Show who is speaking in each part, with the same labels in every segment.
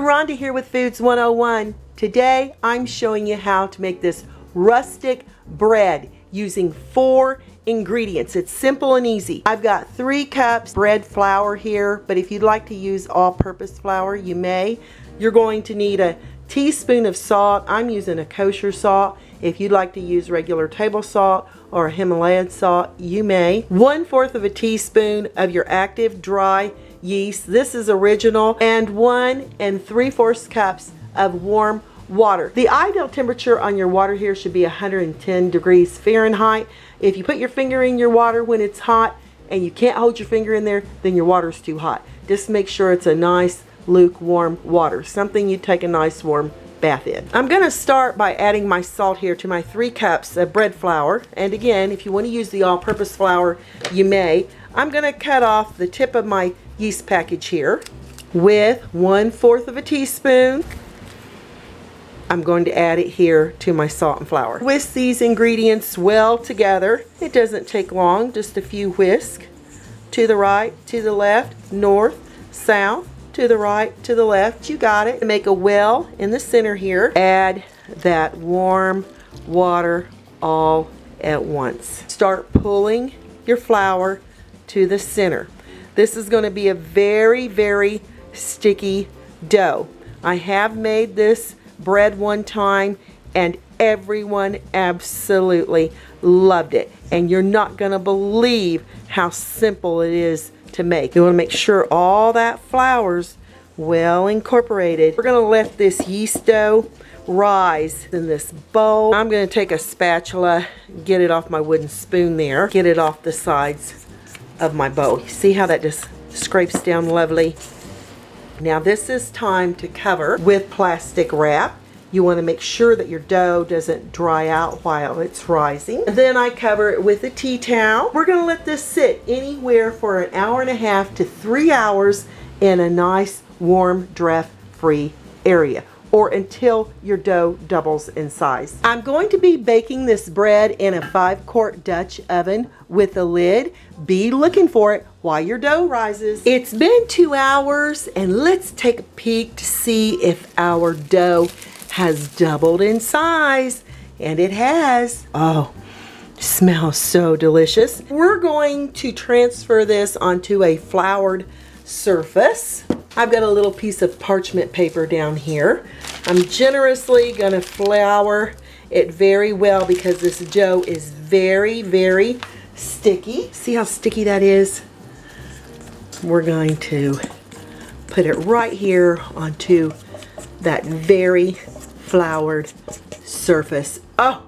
Speaker 1: Rhonda here with Foods 101. Today I'm showing you how to make this rustic bread using 4 ingredients. It's simple and easy. I've got 3 cups bread flour here, but if you'd like to use all-purpose flour, you may. You're going to need a teaspoon of salt. I'm using a kosher salt. If you'd like to use regular table salt or Himalayan salt, you may. 1/4 of a teaspoon of your active dry yeast. This is original. And 1 3/4 cups of warm water. The ideal temperature on your water here should be 110 degrees Fahrenheit. If you put your finger in your water when it's hot and you can't hold your finger in there, then your water's too hot. Just make sure it's a nice lukewarm water, something you take a nice warm bath in. I'm going to start by adding my salt here to my 3 cups of bread flour. And again, if you want to use the all-purpose flour, you may. I'm going to cut off the tip of my yeast package here with 1/4 of a teaspoon. I'm going to add it here to my salt and flour. Whisk these ingredients well together. It doesn't take long, just a few whisks. To the right, to the left, north, south, to the right, to the left. You got it. Make a well in the center here. Add that warm water all at once. Start pulling your flour to the center. This is going to be a very, very sticky dough. I have made this bread one time and everyone absolutely loved it. And you're not going to believe how simple it is to make. You want to make sure all that flour's well incorporated. We're going to let this yeast dough rise in this bowl. I'm going to take a spatula, get it off my wooden spoon there, get it off the sides of my bowl. See how that just scrapes down lovely? Now this is time to cover with plastic wrap. You want to make sure that your dough doesn't dry out while it's rising. And then I cover it with a tea towel. We're going to let this sit anywhere for 1.5 hours to 3 hours in a nice warm draft-free area, or until your dough doubles in size. I'm going to be baking this bread in a 5-quart Dutch oven with a lid. Be looking for it while your dough rises. It's been 2 hours and let's take a peek to see if our dough has doubled in size. And it has. Oh, smells so delicious. We're going to transfer this onto a floured surface. I've got a little piece of parchment paper down here. I'm generously gonna flour it very well because this dough is very, very sticky. See how sticky that is? We're going to put it right here onto that very floured surface. Oh,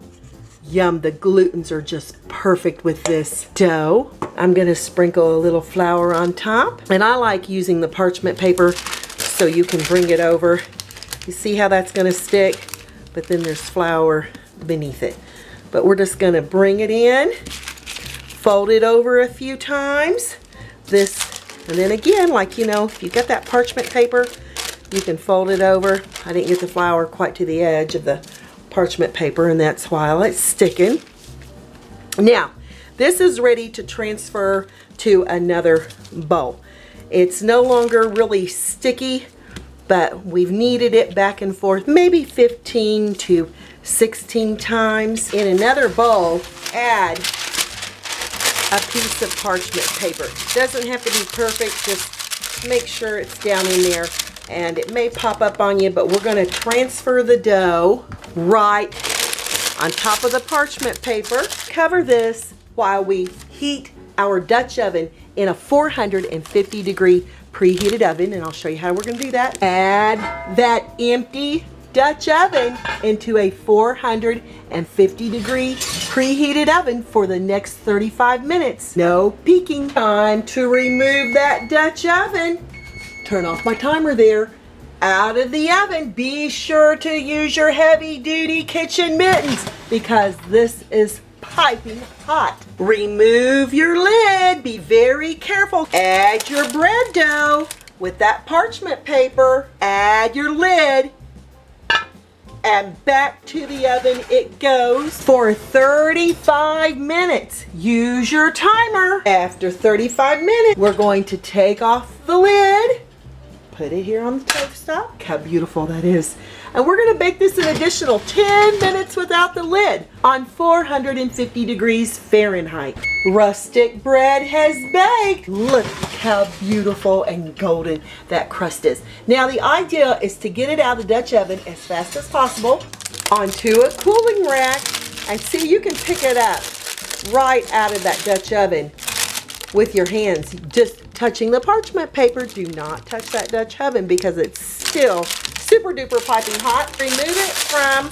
Speaker 1: yum, the glutens are just perfect with this dough. I'm gonna sprinkle a little flour on top, and I like using the parchment paper so you can bring it over. You see how that's gonna stick, but then there's flour beneath it. But we're just gonna bring it in, fold it over a few times. And then again, like, you know, if you got that parchment paper, you can fold it over. I didn't get the flour quite to the edge of the parchment paper, and that's why it's sticking. Now, this is ready to transfer to another bowl. It's no longer really sticky, but we've kneaded it back and forth maybe 15 to 16 times. In another bowl, add a piece of parchment paper. It doesn't have to be perfect, just make sure it's down in there. And it may pop up on you, but we're going to transfer the dough right on top of the parchment paper. Cover this while we heat our Dutch oven in a 450 degree preheated oven, and I'll show you how we're going to do that. Add that empty Dutch oven into a 450 degree preheated oven for the next 35 minutes. No peeking. Time to remove that Dutch oven. Turn off my timer there. Out of the oven. Be sure to use your heavy-duty kitchen mittens because this is piping hot. Remove your lid. Be very careful. Add your bread dough with that parchment paper. Add your lid. And back to the oven it goes for 35 minutes. Use your timer. After 35 minutes, we're going to take off the lid. Put it here on the toast top. Look how beautiful that is. And we're gonna bake this an additional 10 minutes without the lid on 450 degrees Fahrenheit. Rustic bread has baked. Look how beautiful and golden that crust is. Now the idea is to get it out of the Dutch oven as fast as possible onto a cooling rack. And see, you can pick it up right out of that Dutch oven with your hands, just touching the parchment paper. Do not touch that Dutch oven because it's still super duper piping hot. Remove it from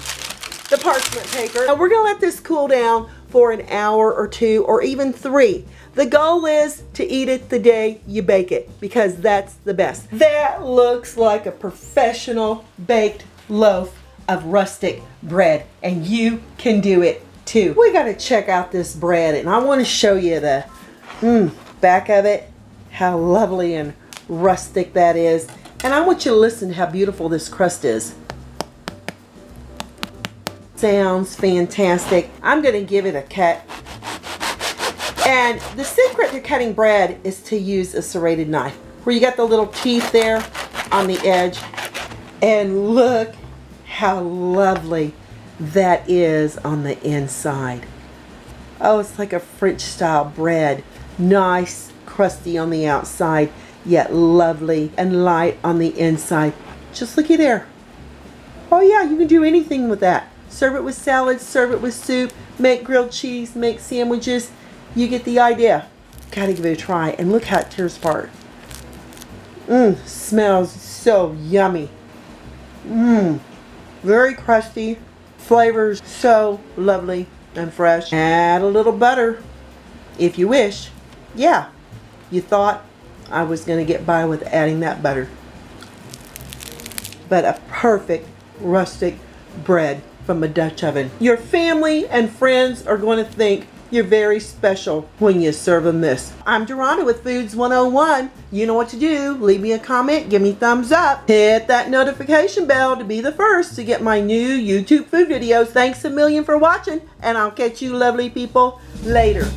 Speaker 1: the parchment paper. And we're gonna let this cool down for an hour or 2 or even 3. The goal is to eat it the day you bake it because that's the best. That looks like a professional baked loaf of rustic bread, and you can do it too. We gotta check out this bread, and I wanna show you the back of it, how lovely and rustic that is. And I want you to listen to how beautiful this crust is. Sounds fantastic. I'm gonna give it a cut. And the secret to cutting bread is to use a serrated knife, where you got the little teeth there on the edge. And look how lovely that is on the inside. Oh, it's like a French style bread. Nice, crusty on the outside, yet lovely and light on the inside. Just looky there. Oh yeah, you can do anything with that. Serve it with salad, serve it with soup, make grilled cheese, make sandwiches. You get the idea. Gotta give it a try. And look how it tears apart. Smells so yummy. Very crusty. Flavors so lovely and fresh. Add a little butter if you wish. Yeah, you thought I was gonna get by with adding that butter. But a perfect rustic bread from a Dutch oven. Your family and friends are going to think you're very special when you serve them this. I'm Duranda with Foods 101. You know what to do. Leave me a comment, give me a thumbs up, hit that notification bell to be the first to get my new YouTube food videos. Thanks a million for watching, and I'll catch you lovely people later.